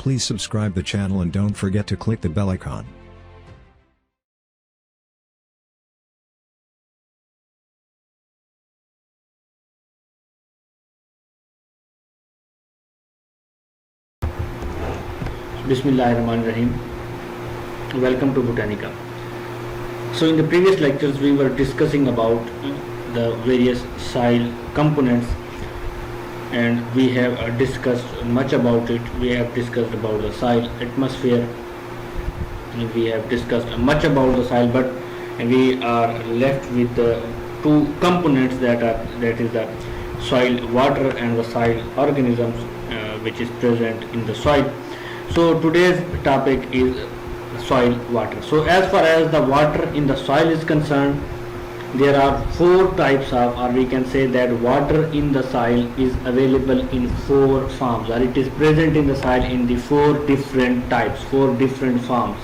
Please subscribe the channel and don't forget to click the bell icon. Bismillahirrahmanirrahim. Welcome to Botanica. So in the previous lectures we were discussing about the various soil components, and we have discussed much about it. We have discussed about the soil atmosphere, we have discussed much about the soil, but we are left with the two components that is the soil water and the soil organisms which is present in the soil. So today's topic is soil water. So as far as the water in the soil is concerned, there are four types of, or we can say that water in the soil is available in four forms, or it is present in the soil in the four different types, four different forms.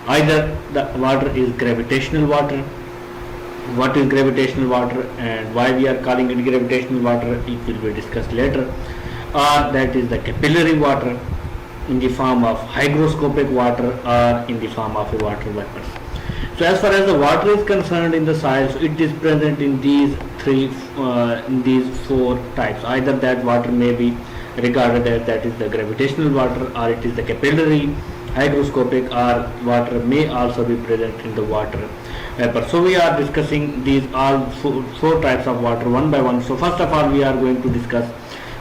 Either the water is gravitational water. What is gravitational water and why we are calling it gravitational water, it will be discussed later. Or that is the capillary water in the form of hygroscopic water or in the form of water vapors. So as far as the water is concerned in the soil, so it is present in these four types. Either that water may be regarded as that is the gravitational water, or it is the capillary, hygroscopic, or water may also be present in the water vapor. So we are discussing these all four types of water one by one. So first of all we are going to discuss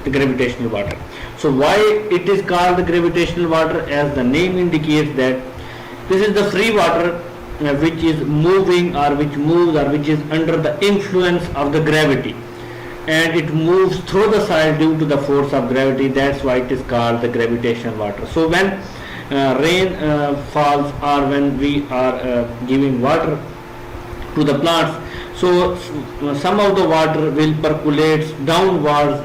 the gravitational water. So why it is called the gravitational water? As the name indicates that this is the free water which is moving or which moves or which is under the influence of the gravity, and it moves through the soil due to the force of gravity. That's why it is called the gravitational water. So when rain falls, or when we are giving water to the plants, so some of the water will percolate downwards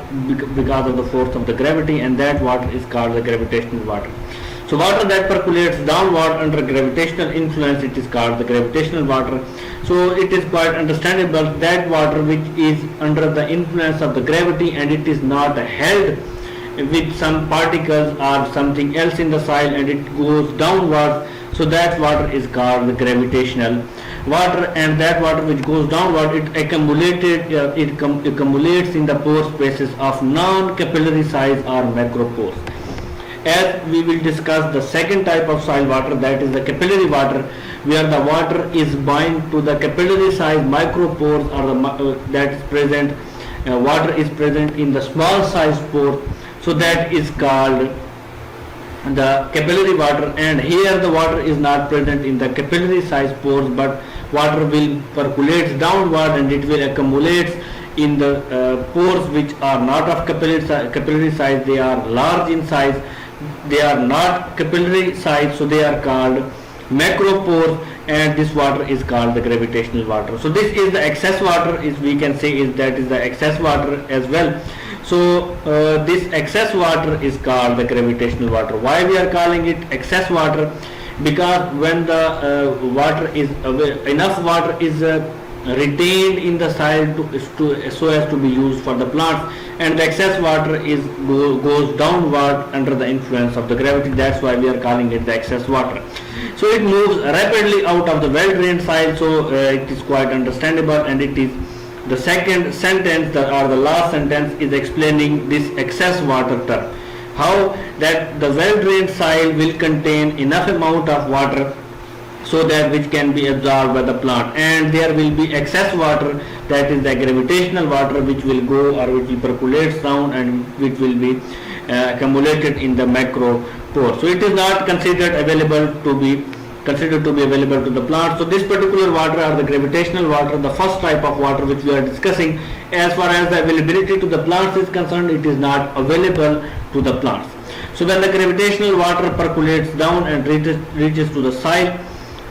because of the force of the gravity, and that water is called the gravitational water. So water that percolates downward under gravitational influence, it is called the gravitational water. So it is quite understandable that water which is under the influence of the gravity and it is not held with some particles or something else in the soil and it goes downward, so that water is called the gravitational water. And that water which goes downward, it accumulates in the pore spaces of non-capillary size or macropores. As we will discuss the second type of soil water, that is the capillary water, where the water is bound to the capillary size micropores, or that is present, water is present in the small size pore, so that is called the capillary water. And here the water is not present in the capillary size pores, but water will percolate downward and it will accumulate in the pores which are not of capillary size. They are large in size, they are not capillary size, so they are called macropores, and this water is called the gravitational water. So this is the excess water, is we can say is that is the excess water as well. So this excess water is called the gravitational water. Why we are calling it excess water? Because when the water is enough water is retained in the soil so as to be used for the plants, and the excess water goes downward under the influence of the gravity. That's why we are calling it the excess water. So it moves rapidly out of the well-drained soil, so it is quite understandable, and it is the second sentence or the last sentence is explaining this excess water term, how that the well-drained soil will contain enough amount of water so that which can be absorbed by the plant, and there will be excess water, that is the gravitational water, which will go or which will percolate down and which will be accumulated in the macro pore. So it is not considered to be available to the plant. So this particular water, or the gravitational water, the first type of water which we are discussing, as far as the availability to the plants is concerned, it is not available to the plants. So when the gravitational water percolates down and reaches to the soil,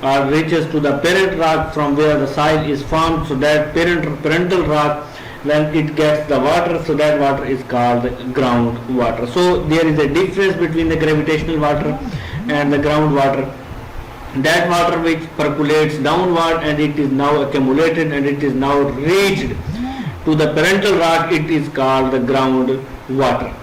or reaches to the parent rock from where the soil is formed, so that parental rock, when it gets the water, so that water is called the ground water. So there is a difference between the gravitational water and the ground water. That water which percolates downward and it is now accumulated and it is now reached to the parental rock, it is called the ground water.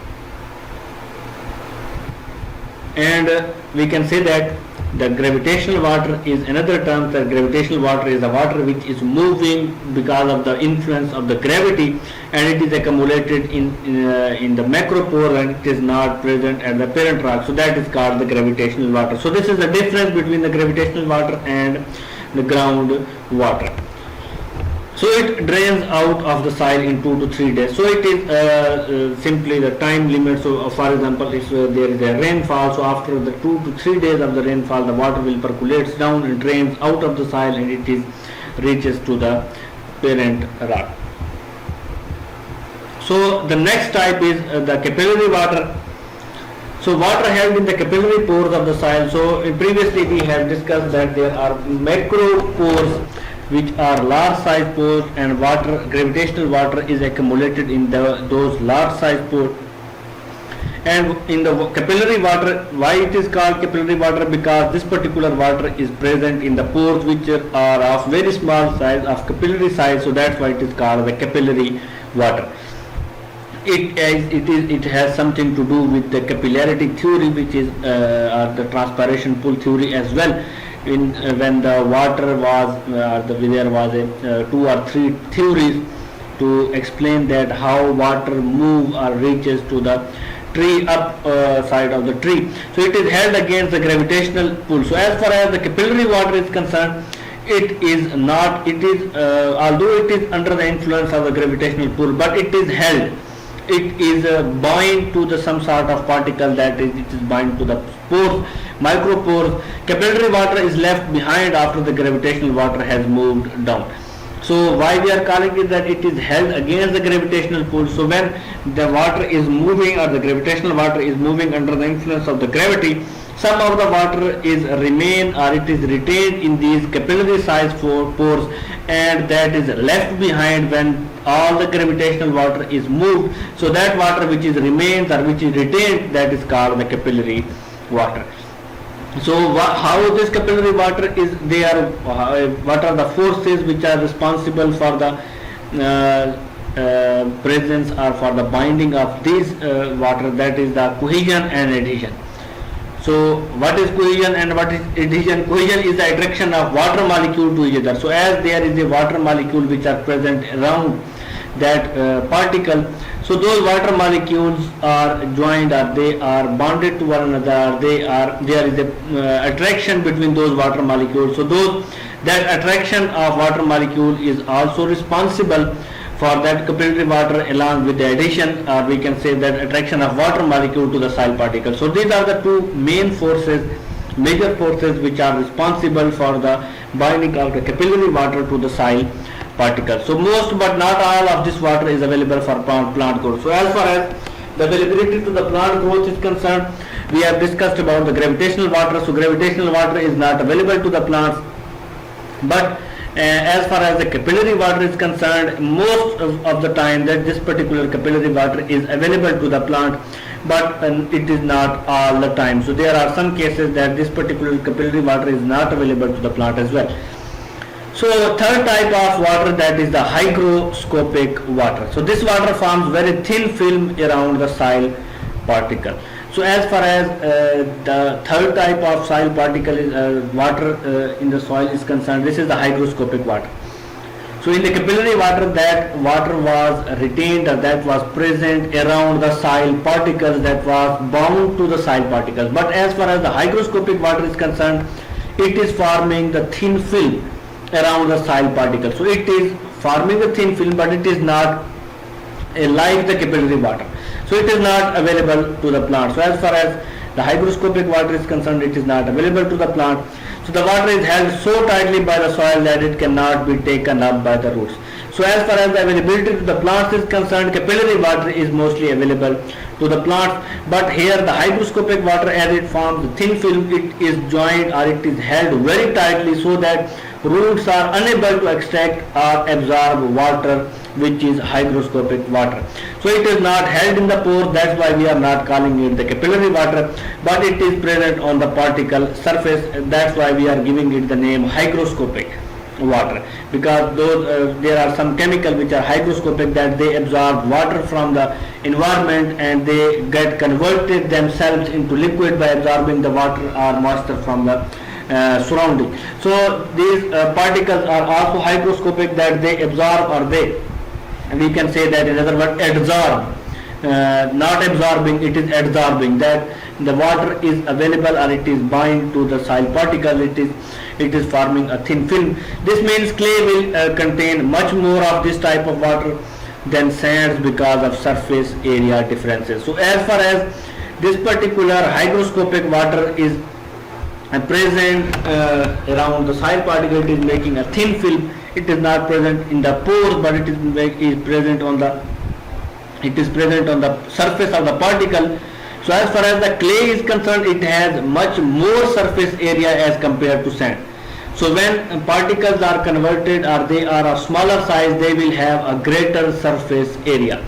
and we can say that the gravitational water is another term. That gravitational water is the water which is moving because of the influence of the gravity, and it is accumulated in the macropore, and it is not present at the parent rock. So that is called the gravitational water. So this is the difference between the gravitational water and the ground water. So it drains out of the soil in 2 to 3 days. So it is simply the time limit. So for example, if there is a rainfall, so after the 2 to 3 days of the rainfall, the water will percolate down and drains out of the soil, and it is reaches to the parent rock. So the next type is the capillary water. So water held in the capillary pores of the soil. So previously we have discussed that there are macro pores, which are large size pores, and gravitational water is accumulated in those large size pores. And in the capillary water, why it is called capillary water? Because this particular water is present in the pores which are of very small size, of capillary size. So that's why it is called the capillary water. It has something to do with the capillarity theory, which is the transpiration pull theory as well. When the water was there was a 2 or 3 theories to explain that how water move or reaches to the tree up side of the tree. So it is held against the gravitational pull. So as far as the capillary water is concerned, it is not. It is although it is under the influence of the gravitational pull, but it is held. It is bound to some sort of particle, that is, it is bound to the pores, micropores. Capillary water is left behind after the gravitational water has moved down. So why we are calling it that it is held against the gravitational pull? So when the water is moving, or the gravitational water is moving under the influence of the gravity, some of the water is remain, or it is retained in these capillary size pores, and that is left behind when all the gravitational water is moved. So that water which is remains or which is retained, that is called the capillary water. So how this capillary water is, what are the forces which are responsible for the presence or for the binding of this water? That is the cohesion and adhesion. So what is cohesion and what is adhesion? Cohesion is the attraction of water molecule to each other. So as there is a water molecule which are present around that particle, so those water molecules are joined, or they are bonded to one another. There is a attraction between those water molecules. So that attraction of water molecule is also responsible for that capillary water, along with the adhesion, or we can say that attraction of water molecule to the soil particle. So these are the two main forces, major forces, which are responsible for the binding of the capillary water to the soil particles. So most but not all of this water is available for plant growth. So as far as the availability to the plant growth is concerned, we have discussed about the gravitational water. So gravitational water is not available to the plants, but as far as the capillary water is concerned, most of the time that this particular capillary water is available to the plant, but it is not all the time. So there are some cases that this particular capillary water is not available to the plant as well. So third type of water, that is the hygroscopic water. So this water forms very thin film around the soil particle. So as far as the third type of soil particle is water in the soil is concerned, this is the hygroscopic water. So in the capillary water, that water was retained, or that was present around the soil particles, that was bound to the soil particles. But as far as the hygroscopic water is concerned, it is forming the thin film around the soil particle. So it is forming a thin film, but it is not like the capillary water. So it is not available to the plant. So as far as the hygroscopic water is concerned, it is not available to the plant. So the water is held so tightly by the soil that it cannot be taken up by the roots. So as far as the availability to the plants is concerned, capillary water is mostly available to the plants, but here the hygroscopic water, as it forms the thin film, it is joined, or it is held very tightly, so that roots are unable to extract or absorb water, which is hygroscopic water. So it is not held in the pores, that's why we are not calling it the capillary water, but it is present on the particle surface, that's why we are giving it the name hygroscopic water, because those there are some chemicals which are hygroscopic, that they absorb water from the environment and they get converted themselves into liquid by absorbing the water or moisture from the surrounding. So these particles are also hygroscopic, that they absorb, or we can say that in other words adsorb, not absorbing, it is adsorbing, that the water is available or it is bind to the soil particle, it is forming a thin film. This means clay will contain much more of this type of water than sands because of surface area differences. So as far as this particular hygroscopic water is present around the soil particle, it is making a thin film. It is not present in the pores, but it is present on the surface of the particle. So as far as the clay is concerned, it has much more surface area as compared to sand. So when particles are converted or they are of smaller size, they will have a greater surface area.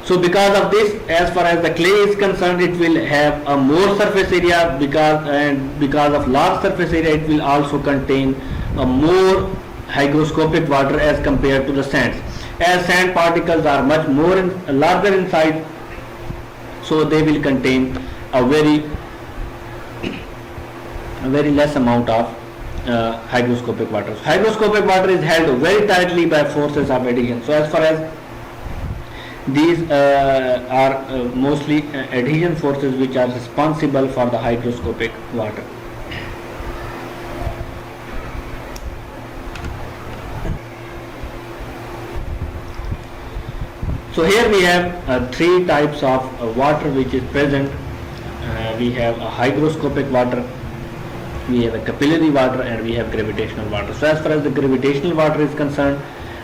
So because of this, as far as the clay is concerned, it will have a more surface area, because of large surface area, it will also contain a more hygroscopic water as compared to the sands. As sand particles are much more larger in size, so they will contain a very less amount of hygroscopic water. So hygroscopic water is held very tightly by forces of adhesion. So as far as these are mostly adhesion forces which are responsible for the hygroscopic water. So here we have three types of water which is present. We have a hygroscopic water, we have a capillary water, and we have gravitational water. So as far as the gravitational water is concerned,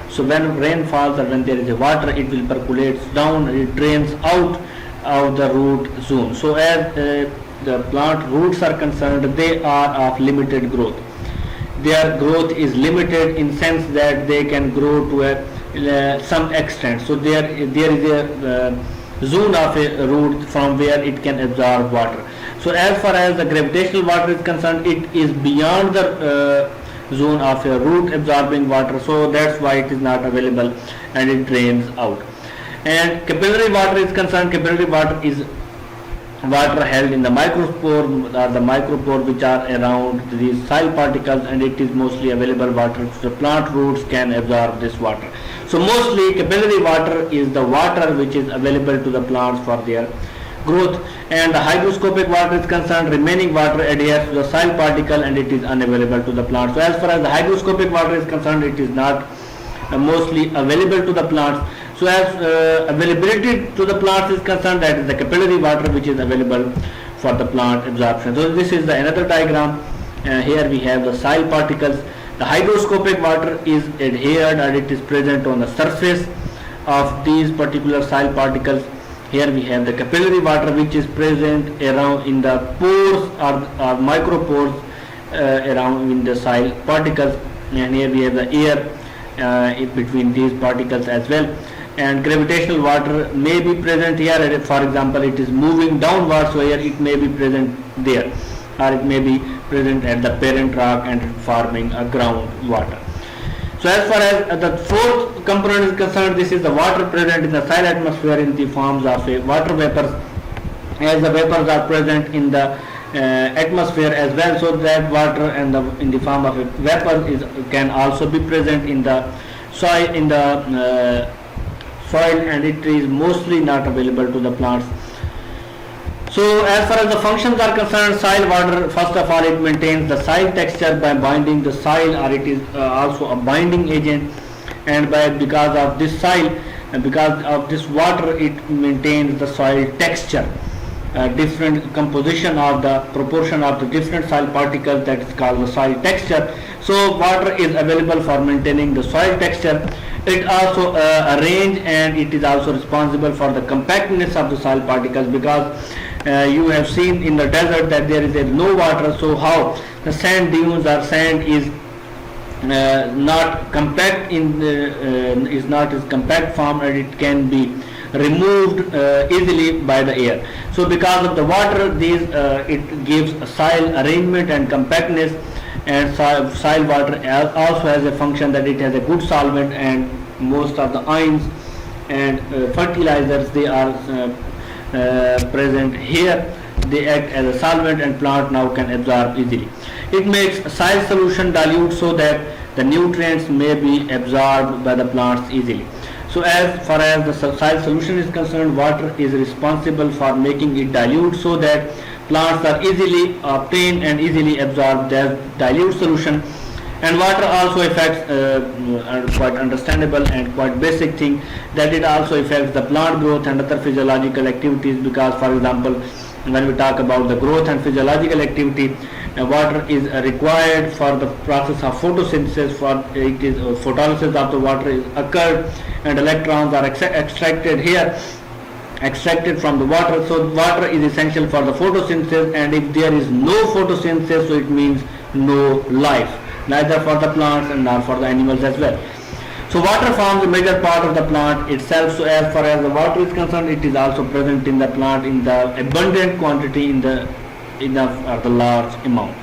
so when rain falls or when there is a water, it will percolate down, it drains out of the root zone. So as the plant roots are concerned, they are of limited growth. Their growth is limited in sense that they can grow to some extent. So there is a zone of a root from where it can absorb water. So as far as the gravitational water is concerned, it is beyond the zone of a root absorbing water, so that's why it is not available and it drains out. And capillary water is concerned, capillary water is water held in the micropore or the micropore which are around these soil particles, and it is mostly available water. So the plant roots can absorb this water. So mostly capillary water is the water which is available to the plants for their growth, and the hygroscopic water is concerned, remaining water adheres to the soil particle and it is unavailable to the plant. So as far as the hygroscopic water is concerned, it is not mostly available to the plants. So as availability to the plants is concerned, that is the capillary water which is available for the plant absorption. So this is another diagram. Here we have the soil particles. The hygroscopic water is adhered and it is present on the surface of these particular soil particles. Here we have the capillary water which is present around in the pores or micropores around in the soil particles, and here we have the air in between these particles as well. And gravitational water may be present here. For example, it is moving downwards, so here it may be present there, or it may be present at the parent rock and forming a groundwater. So as far as the fourth component is concerned, this is the water present in the soil atmosphere in the forms of water vapors. As the vapors are present in the atmosphere as well, so that water and in the form of a vapor can also be present in the soil and it is mostly not available to the plants. So as far as the functions are concerned, soil water, first of all, it maintains the soil texture by binding the soil, or it is also a binding agent, and because of this soil, because of this water, it maintains the soil texture, different composition of the proportion of the different soil particles, that is called the soil texture. So water is available for maintaining the soil texture. It also arrange, and it is also responsible for the compactness of the soil particles, because you have seen in the desert that there is no water, so how the sand dunes or sand is not compact is not in compact form, and it can be removed easily by the air. So because of the water, it gives a soil arrangement and compactness, and soil water also has a function that it has a good solvent, and most of the ions and fertilizers, they are present here. They act as a solvent and plant now can absorb easily. It makes soil solution dilute so that the nutrients may be absorbed by the plants easily. So as far as the soil solution is concerned, water is responsible for making it dilute so that plants are easily obtained and easily absorb their dilute solution. And water also affects quite understandable and quite basic thing, that it also affects the plant growth and other physiological activities, because for example when we talk about the growth and physiological activity, water is required for the process of photosynthesis. For it is photolysis of the water is occurred and electrons are extracted from the water. So water is essential for the photosynthesis, and if there is no photosynthesis, so it means no life, neither for the plants and nor for the animals as well. So water forms a major part of the plant itself. So as far as the water is concerned, it is also present in the plant in the abundant quantity, in the enough or the large amount.